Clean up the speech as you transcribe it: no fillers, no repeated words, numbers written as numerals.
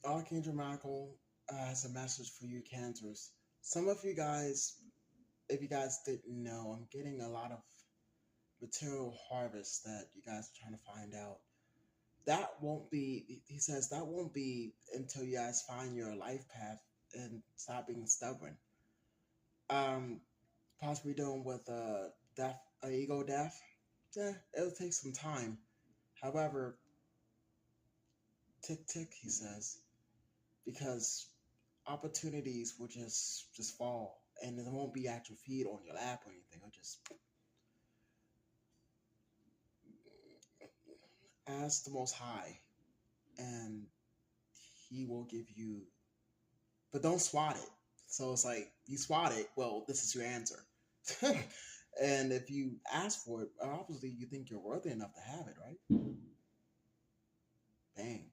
Archangel Michael has a message for you, Cancers. Some of you guys, if you guys didn't know, I'm getting a lot of material harvest that you guys are trying to find out. That won't be, he says, that won't be until you guys find your life path and stop being stubborn. Um, Possibly dealing with death, ego death. Yeah, it'll take some time. However, tick tick, he says, because opportunities will just fall, and it won't be at your feet on your lap or anything. It'll just ask the Most High, and He will give you. But don't swat it. So it's like you swat it. Well, this is your answer. And if you ask for it, obviously you think you're worthy enough to have it, right? Bang.